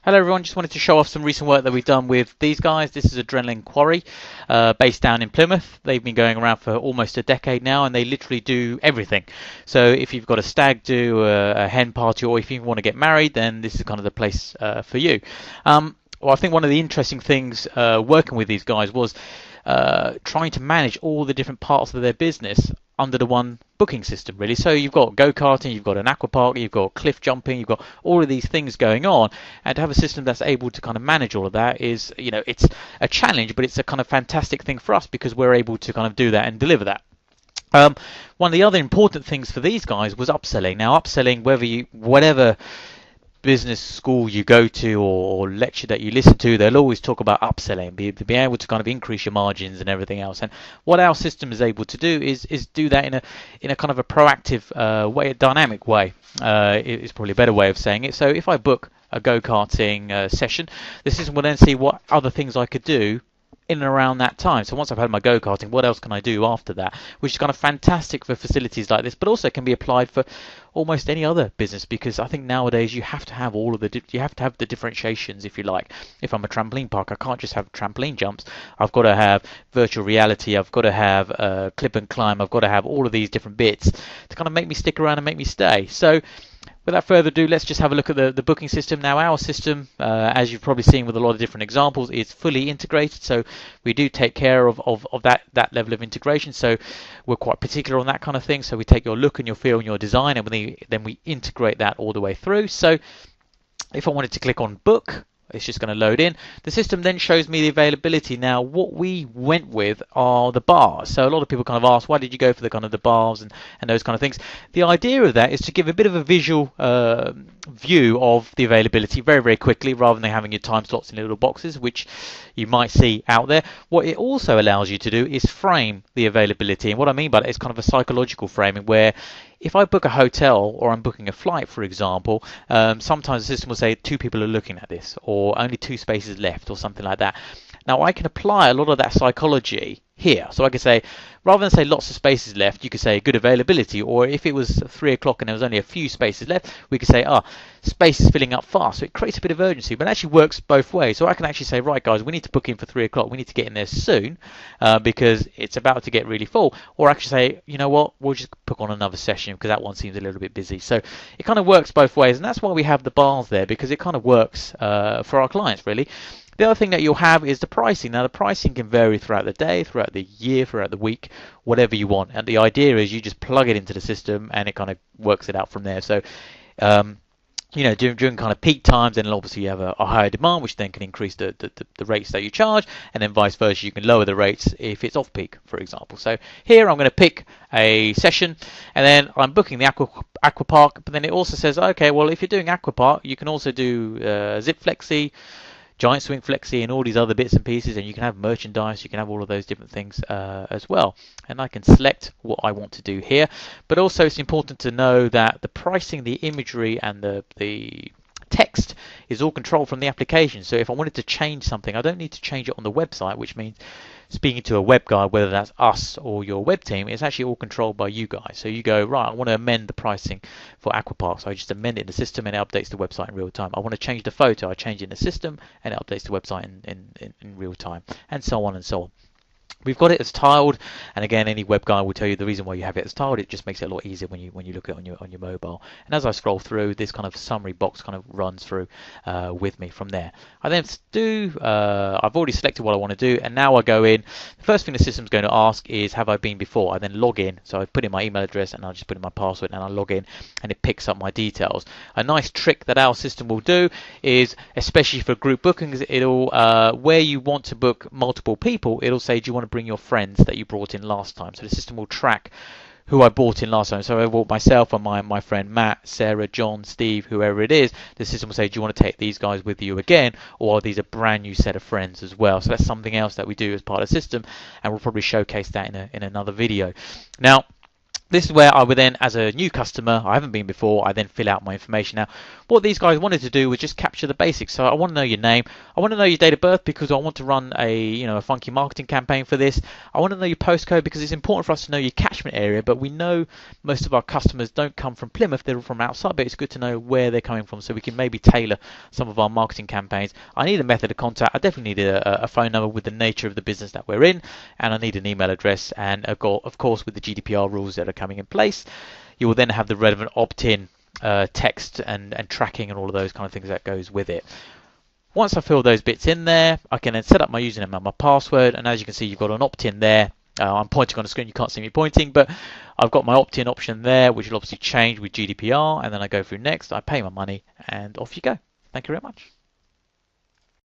Hello everyone, just wanted to show off some recent work that we've done with these guys. This is Adrenalin Quarry, based down in Plymouth. They've been going around for almost a decade now and they literally do everything. So if you've got a stag do, a hen party, or if you want to get married, then this is kind of the place for you. Well, I think one of the interesting things working with these guys was trying to manage all the different parts of their business under the one booking system, really. So you've got go-karting, you've got an aqua park, you've got cliff jumping, you've got all of these things going on, and to have a system that's able to kind of manage all of that is, it's a challenge, but it's a kind of fantastic thing for us because we're able to kind of do that and deliver that. One of the other important things for these guys was upselling. Now, upselling, whatever business school you go to or lecture that you listen to, they'll always talk about upselling, be able to kind of increase your margins and everything else. And what our system is able to do is do that in a kind of a proactive way, a dynamic way. Is probably a better way of saying it. So if I book a go-karting session, the system will then see what other things I could do in and around that time. So once I've had my go-karting, what else can I do after that? Which is kind of fantastic for facilities like this, but also can be applied for almost any other business, because I think nowadays you have to have the differentiations, if you like. If I'm a trampoline park, I can't just have trampoline jumps. I've got to have virtual reality. I've got to have clip and climb. I've got to have all of these different bits to kind of make me stick around and make me stay. So without further ado, let's just have a look at the booking system. Now, our system, as you've probably seen with a lot of different examples, is fully integrated. So we do take care of that level of integration. So we're quite particular on that kind of thing. So we take your look and your feel and your design, and then we integrate that all the way through. So if I wanted to click on book, it's just going to load in. The system then shows me the availability. Now, what we went with are the bars. So a lot of people kind of ask, why did you go for the bars and those kind of things? The idea of that is to give a bit of a visual view of the availability very, very quickly, rather than having your time slots in little boxes, which you might see out there. What it also allows you to do is frame the availability. And what I mean by that is kind of a psychological framing, where if I book a hotel or I'm booking a flight, for example, sometimes the system will say 2 people are looking at this, or only 2 spaces left, or something like that. Now, I can apply a lot of that psychology here. So I could say, rather than say lots of spaces left, you could say good availability. Or if it was 3 o'clock and there was only a few spaces left, we could say, space is filling up fast. So it creates a bit of urgency, but it actually works both ways. So I can actually say, right guys, we need to book in for 3 o'clock. We need to get in there soon because it's about to get really full. Or I can say, you know what, we'll just book on another session because that one seems a little bit busy. So it kind of works both ways, and that's why we have the bars there, because it kind of works for our clients, really. The other thing that you'll have is the pricing. Now, the pricing can vary throughout the day, throughout the year, throughout the week, whatever you want. And the idea is you just plug it into the system and it kind of works it out from there. So, during kind of peak times, then obviously you have a higher demand, which then can increase the rates that you charge, and then vice versa, you can lower the rates if it's off peak, for example. So here I'm going to pick a session, and then I'm booking the aqua park, but then it also says, okay, well, if you're doing aqua park, you can also do zip flexi, giant swing flexi, and all these other bits and pieces, and you can have merchandise, you can have all of those different things as well. And I can select what I want to do here, but also it's important to know that the pricing, the imagery, and the text is all controlled from the application. So if I wanted to change something, I don't need to change it on the website, which means speaking to a web guy, whether that's us or your web team, it's actually all controlled by you guys. So you go, right, I want to amend the pricing for aquapark, so I just amend it in the system and it updates the website in real time. I want to change the photo, I change it in the system and it updates the website in real time, and so on and so on. We've got it as tiled, and again, any web guy will tell you the reason why you have it as tiled. It just makes it a lot easier when you look at it on your mobile. And as I scroll through, this kind of summary box kind of runs through with me from there. I then I've already selected what I want to do, and now I go in. The first thing the system's going to ask is, have I been before? I then log in, so I put in my email address and I'll just put in my password and I'll log in, and it picks up my details. A nice trick that our system will do is, especially for group bookings, it'll where you want to book multiple people, it'll say, do you want to bring your friends that you brought in last time? So the system will track who I brought in last time. So I brought myself and my friend Matt, Sarah, John, Steve, whoever it is. The system will say, do you want to take these guys with you again, or are these a brand new set of friends as well? So that's something else that we do as part of the system, and we'll probably showcase that in another video. Now, This is where I would then, as a new customer, I haven't been before, I then fill out my information. Now, what these guys wanted to do was just capture the basics. So I want to know your name, I want to know your date of birth because I want to run a funky marketing campaign for this. I want to know your postcode because it's important for us to know your catchment area. But we know most of our customers don't come from Plymouth; they're from outside. But it's good to know where they're coming from, so we can maybe tailor some of our marketing campaigns. I need a method of contact. I definitely need a phone number with the nature of the business that we're in, and I need an email address, and of course with the GDPR rules that are coming in place. You will then have the relevant opt-in text and tracking and all of those kind of things that goes with it. Once I fill those bits in there, I can then set up my username and my password, and as you can see, you've got an opt-in there. I'm pointing on the screen, you can't see me pointing, but I've got my opt-in option there, which will obviously change with GDPR, and then I go through next, I pay my money, and off you go. Thank you very much.